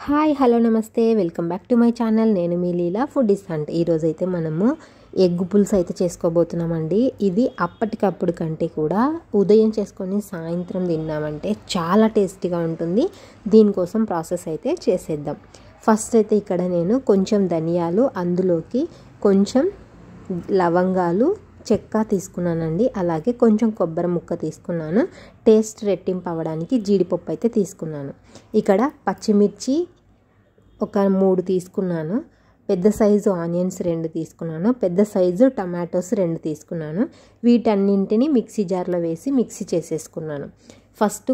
Hi hello నమస్తే welcome back to my channel. నేను మీ లీలా foodies hunt. ఈరోజైతే మనము ఎగ్ పులుసు అయితే చేసుకోబోతున్నామండి. ఇది అప్పటికప్పుడు కంటే కూడా ఉదయం చేసుకొని సాయంత్రం తిన్నామంటే చాలా టేస్టీగా ఉంటుంది. దీనికోసం ప్రాసెస్ అయితే చేసేద్దాం. ఫస్ట్ అయితే ఇక్కడ నేను కొంచెం ధనియాలు, అందులోకి కొంచెం లవంగాలు, చెక్క తీసుకున్నానండి. అలాగే కొంచెం కొబ్బరి ముక్క తీసుకున్నాను. టేస్ట్ రెట్టింపు అవ్వడానికి జీడిపప్పు అయితే తీసుకున్నాను. ఇక్కడ పచ్చిమిర్చి ఒక 3 తీసుకున్నాను. పెద్ద సైజు ఆనియన్స్ 2 తీసుకున్నాను. పెద్ద సైజు టమాటోస్ 2 తీసుకున్నాను. వీటన్నింటినీ మిక్సీ జార్లో వేసి మిక్సీ చేసేసుకున్నాను. ఫస్ట్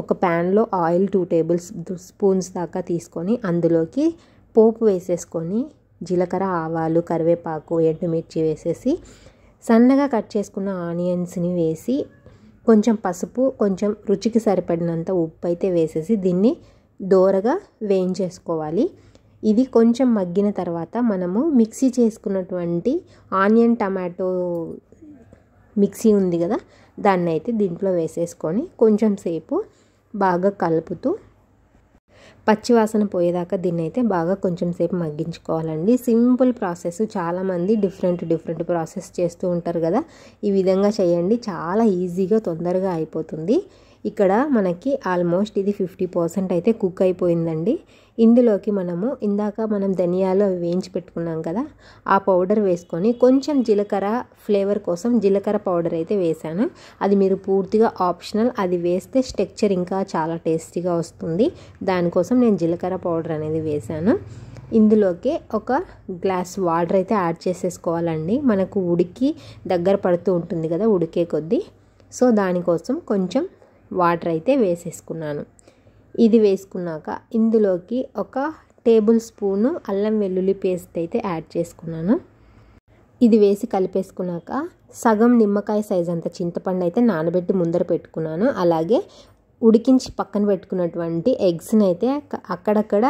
ఒక ప్యాన్లో ఆయిల్ 2 టేబుల్ స్పూన్స్ దాకా తీసుకొని అందులోకి పోపు వేసేసుకొని జీలకర్ర, ఆవాలు, కరివేపాకు, ఎండుమిర్చి వేసేసి సన్నగా కట్ చేసుకున్న ఆనియన్స్ని వేసి కొంచెం పసుపు, కొంచెం రుచికి సరిపడినంత ఉప్పు అయితే వేసేసి దీన్ని దోరగా వేయించేసుకోవాలి. ఇది కొంచెం మగ్గిన తర్వాత మనము మిక్సీ చేసుకున్నటువంటి ఆనియన్ టమాటో మిక్సీ ఉంది కదా, దాన్ని అయితే దీంట్లో వేసేసుకొని కొంచెం సేపు బాగా కలుపుతూ పచ్చివాసన పోయేదాకా దీన్ని అయితే బాగా కొంచెం సేపు మగ్గించుకోవాలండి. Simple process. చాలామంది డిఫరెంట్ ప్రాసెస్ చేస్తూ ఉంటారు కదా, ఈ విధంగా చేయండి. చాలా ఈజీగా తొందరగా అయిపోతుంది. ఇక్కడ మనకి ఆల్మోస్ట్ ఇది 50% అయితే కుక్ అయిపోయిందండి. ఇందులోకి ఇందాక మనం ధనియాలు అవి వేయించి పెట్టుకున్నాం కదా, ఆ పౌడర్ వేసుకొని కొంచెం జీలకర్ర ఫ్లేవర్ కోసం జీలకర్ర పౌడర్ అయితే వేసాను. అది మీరు పూర్తిగా ఆప్షనల్. అది వేస్తే టెక్స్చర్ ఇంకా చాలా టేస్టీగా వస్తుంది. దానికోసం నేను జీలకర్ర పౌడర్ అనేది వేసాను. ఇందులోకి ఒక గ్లాస్ వాటర్ అయితే యాడ్ చేసేసుకోవాలండి. మనకు ఉడికి దగ్గర పడుతూ ఉంటుంది కదా ఉడికే కొద్దీ. సో దానికోసం కొంచెం వాటర్ అయితే వేసేసుకున్నాను. ఇది వేసుకున్నాక ఇందులోకి ఒక టేబుల్ స్పూను అల్లం వెల్లుల్లి పేస్ట్ అయితే యాడ్ చేసుకున్నాను. ఇది వేసి కలిపేసుకున్నాక సగం నిమ్మకాయ సైజ్ అంత చింతపండు అయితే నానబెట్టి ముందర పెట్టుకున్నాను. అలాగే పక్కన పెట్టుకున్నటువంటి ఎగ్స్ని అయితే అక్కడక్కడ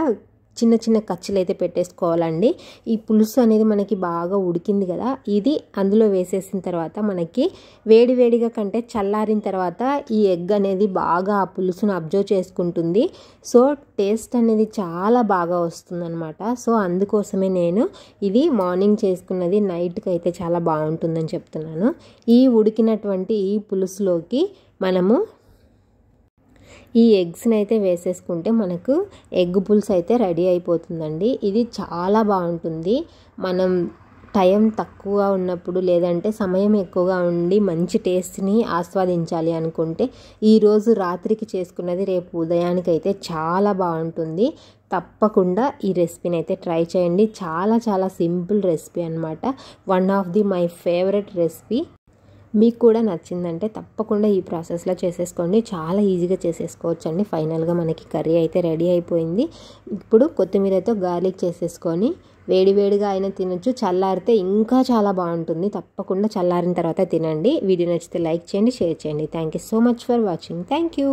చిన్న చిన్న కచ్చులు అయితే పెట్టేసుకోవాలండి. ఈ పులుసు అనేది మనకి బాగా ఉడికింది కదా, ఇది అందులో వేసేసిన తర్వాత మనకి వేడివేడిగా కంటే చల్లారిన తర్వాత ఈ ఎగ్ అనేది బాగా ఆ పులుసును అబ్జర్వ్ చేసుకుంటుంది. సో టేస్ట్ అనేది చాలా బాగా వస్తుందన్నమాట. సో అందుకోసమే నేను ఇది మార్నింగ్ చేసుకున్నది నైట్కి అయితే చాలా బాగుంటుందని చెప్తున్నాను. ఈ ఉడికినటువంటి ఈ పులుసులోకి మనము ఈ ఎగ్స్ని అయితే వేసేసుకుంటే మనకు ఎగ్ పులుసు అయితే రెడీ అయిపోతుందండి. ఇది చాలా బాగుంటుంది. మనం టైం తక్కువగా ఉన్నప్పుడు లేదంటే సమయం ఎక్కువగా ఉండి మంచి టేస్ట్ని ఆస్వాదించాలి అనుకుంటే ఈరోజు రాత్రికి చేసుకున్నది రేపు ఉదయానికి అయితే చాలా బాగుంటుంది. తప్పకుండా ఈ రెసిపీని అయితే ట్రై చేయండి. చాలా చాలా సింపుల్ రెసిపీ అనమాట. One of the my favourite recipe. మీకు కూడా నచ్చిందంటే తప్పకుండా ఈ ప్రాసెస్లో చేసేసుకోండి. చాలా ఈజీగా చేసేసుకోవచ్చు అండి. ఫైనల్గా మనకి కర్రీ అయితే రెడీ అయిపోయింది. ఇప్పుడు కొత్తిమీరతో గార్లిక్ చేసేసుకొని వేడివేడిగా అయినా తినొచ్చు. చల్లారితే ఇంకా చాలా బాగుంటుంది. తప్పకుండా చల్లారిన తర్వాత తినండి. వీడియో నచ్చితే లైక్ చేయండి, షేర్ చేయండి. Thank you so much for watching. Thank you.